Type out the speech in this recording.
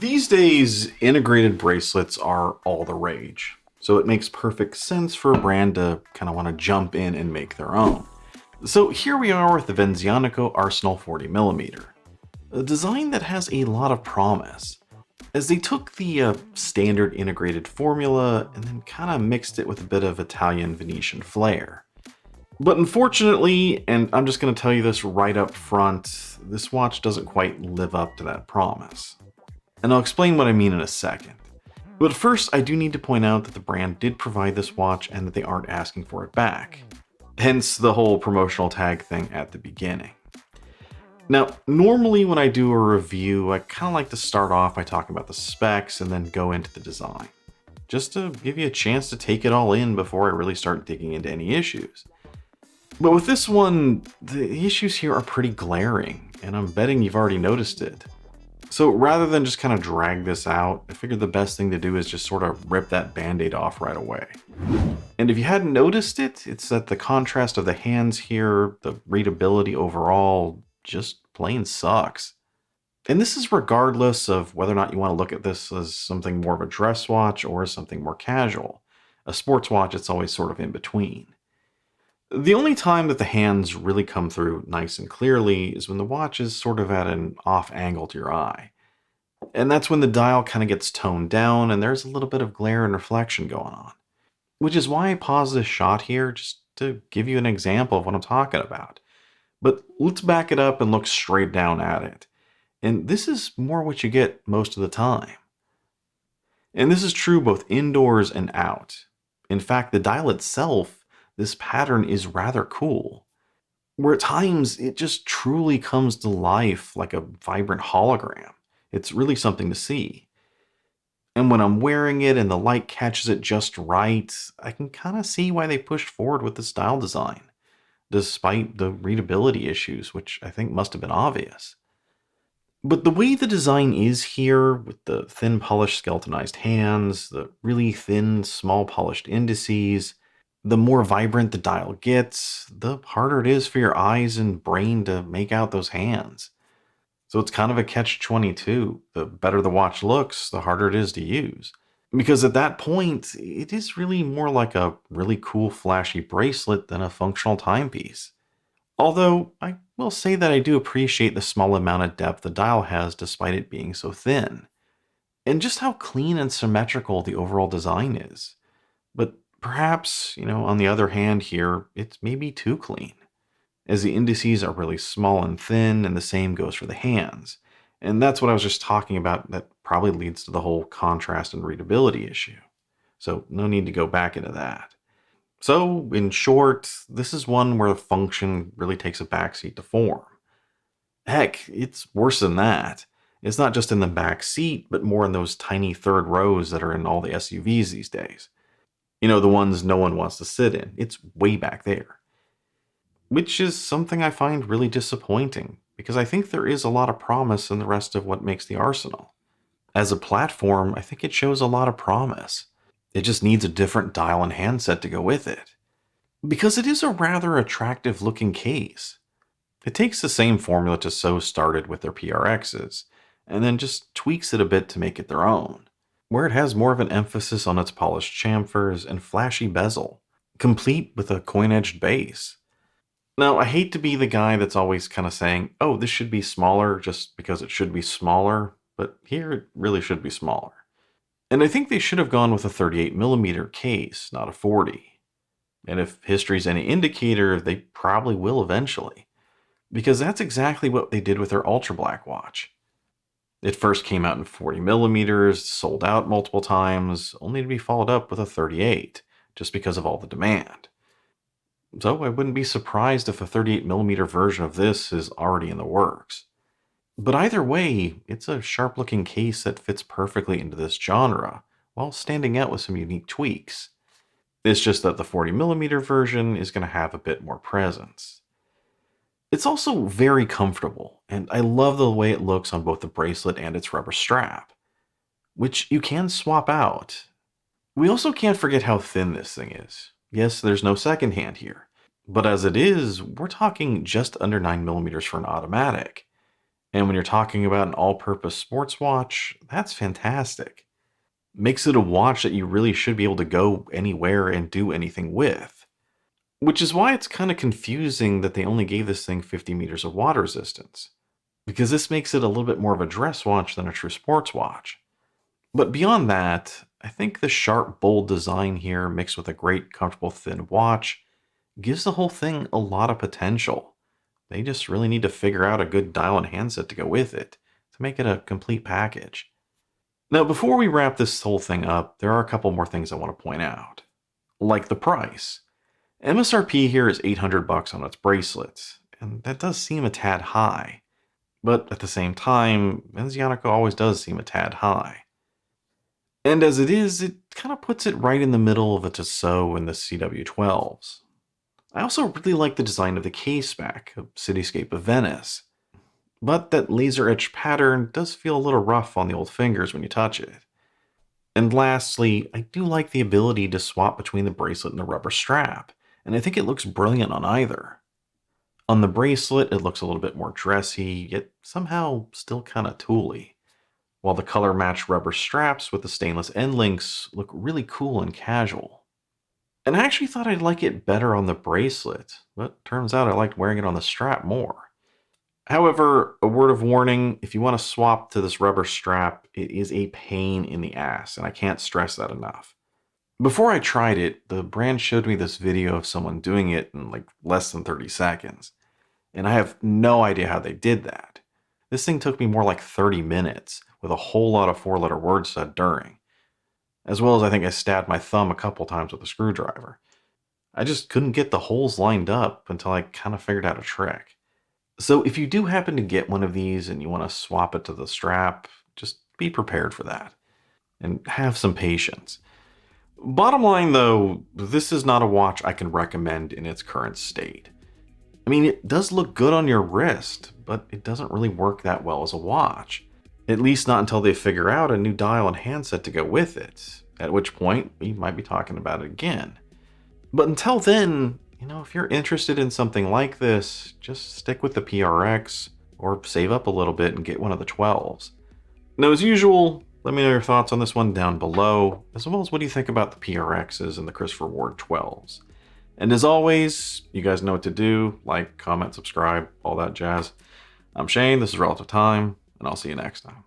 These days, integrated bracelets are all the rage, so it makes perfect sense for a brand to kind of want to jump in and make their own. So here we are with the Venezianico Arsenale 40mm, a design that has a lot of promise, as they took the standard integrated formula and then kind of mixed it with a bit of Italian Venetian flair. But unfortunately, and I'm just going to tell you this right up front, this watch doesn't quite live up to that promise. And I'll explain what I mean in a second. But first, I do need to point out that the brand did provide this watch and that they aren't asking for it back. Hence the whole promotional tag thing at the beginning. Now, normally when I do a review, I kind of like to start off by talking about the specs and then go into the design, just to give you a chance to take it all in before I really start digging into any issues. But with this one, the issues here are pretty glaring, and I'm betting you've already noticed it. So rather than just kind of drag this out, I figured the best thing to do is just sort of rip that Band-Aid off right away. And if you hadn't noticed it, it's that the contrast of the hands here, the readability overall, just plain sucks. And this is regardless of whether or not you want to look at this as something more of a dress watch or something more casual. A sports watch, it's always sort of in between. The only time that the hands really come through nice and clearly is when the watch is sort of at an off angle to your eye. And that's when the dial kind of gets toned down and there's a little bit of glare and reflection going on. Which is why I paused this shot here just to give you an example of what I'm talking about. But let's back it up and look straight down at it. And this is more what you get most of the time. And this is true both indoors and out. In fact, the dial itself, this pattern is rather cool, where at times it just truly comes to life like a vibrant hologram. It's really something to see. And when I'm wearing it and the light catches it just right, I can kind of see why they pushed forward with the style design, despite the readability issues, which I think must have been obvious. But the way the design is here, with the thin polished skeletonized hands, the really thin, small polished indices, the more vibrant the dial gets, the harder it is for your eyes and brain to make out those hands. So it's kind of a catch-22. The better the watch looks, the harder it is to use. Because at that point, it is really more like a really cool flashy bracelet than a functional timepiece. Although, I will say that I do appreciate the small amount of depth the dial has despite it being so thin. And just how clean and symmetrical the overall design is. But perhaps, on the other hand here, it's maybe too clean, as the indices are really small and thin, and the same goes for the hands. And that's what I was just talking about that probably leads to the whole contrast and readability issue. So no need to go back into that. So, in short, this is one where the function really takes a backseat to form. Heck, it's worse than that. It's not just in the back seat, but more in those tiny third rows that are in all the SUVs these days. The ones no one wants to sit in. It's way back there. Which is something I find really disappointing, because I think there is a lot of promise in the rest of what makes the Arsenal. As a platform, I think it shows a lot of promise. It just needs a different dial and handset to go with it. Because it is a rather attractive looking case. It takes the same formula Tissot started with their PRXs, and then just tweaks it a bit to make it their own, where it has more of an emphasis on its polished chamfers and flashy bezel, complete with a coin-edged base. Now, I hate to be the guy that's always kind of saying, oh, this should be smaller just because it should be smaller, but here it really should be smaller. And I think they should have gone with a 38mm case, not a 40. And if history's any indicator, they probably will eventually, because that's exactly what they did with their Ultra Black watch. It first came out in 40mm, sold out multiple times, only to be followed up with a 38, just because of all the demand. So I wouldn't be surprised if a 38mm version of this is already in the works. But either way, it's a sharp-looking case that fits perfectly into this genre, while standing out with some unique tweaks. It's just that the 40mm version is going to have a bit more presence. It's also very comfortable, and I love the way it looks on both the bracelet and its rubber strap, which you can swap out. We also can't forget how thin this thing is. Yes, there's no second hand here, but as it is, we're talking just under 9mm for an automatic. And when you're talking about an all-purpose sports watch, that's fantastic. Makes it a watch that you really should be able to go anywhere and do anything with. Which is why it's kind of confusing that they only gave this thing 50 meters of water resistance, because this makes it a little bit more of a dress watch than a true sports watch. But beyond that, I think the sharp, bold design here mixed with a great, comfortable, thin watch gives the whole thing a lot of potential. They just really need to figure out a good dial and handset to go with it to make it a complete package. Now, before we wrap this whole thing up, there are a couple more things I want to point out. Like the price. MSRP here is $800 on its bracelets, and that does seem a tad high. But at the same time, Venezianico always does seem a tad high. And as it is, it kind of puts it right in the middle of a Tissot and the CW12s. I also really like the design of the case back, a cityscape of Venice. But that laser etched pattern does feel a little rough on the old fingers when you touch it. And lastly, I do like the ability to swap between the bracelet and the rubber strap, and I think it looks brilliant on either. On the bracelet, it looks a little bit more dressy, yet somehow still kind of tooly, while the color matched rubber straps with the stainless end links look really cool and casual. And I actually thought I'd like it better on the bracelet, but turns out I liked wearing it on the strap more. However, a word of warning, if you want to swap to this rubber strap, it is a pain in the ass, and I can't stress that enough. Before I tried it, the brand showed me this video of someone doing it in like less than 30 seconds, and I have no idea how they did that. This thing took me more like 30 minutes, with a whole lot of four-letter words said during, as well as I think I stabbed my thumb a couple times with a screwdriver. I just couldn't get the holes lined up until I kind of figured out a trick. So if you do happen to get one of these and you want to swap it to the strap, just be prepared for that and have some patience. Bottom line though, this is not a watch I can recommend in its current state. I mean, it does look good on your wrist, but it doesn't really work that well as a watch. At least not until they figure out a new dial and handset to go with it, at which point we might be talking about it again. But until then, if you're interested in something like this, just stick with the PRX or save up a little bit and get one of the 12s. Now, as usual, let me know your thoughts on this one down below, as well as what do you think about the PRXs and the Christopher Ward 12s. And as always, you guys know what to do. Like, comment, subscribe, all that jazz. I'm Shane, this is Relative Time, and I'll see you next time.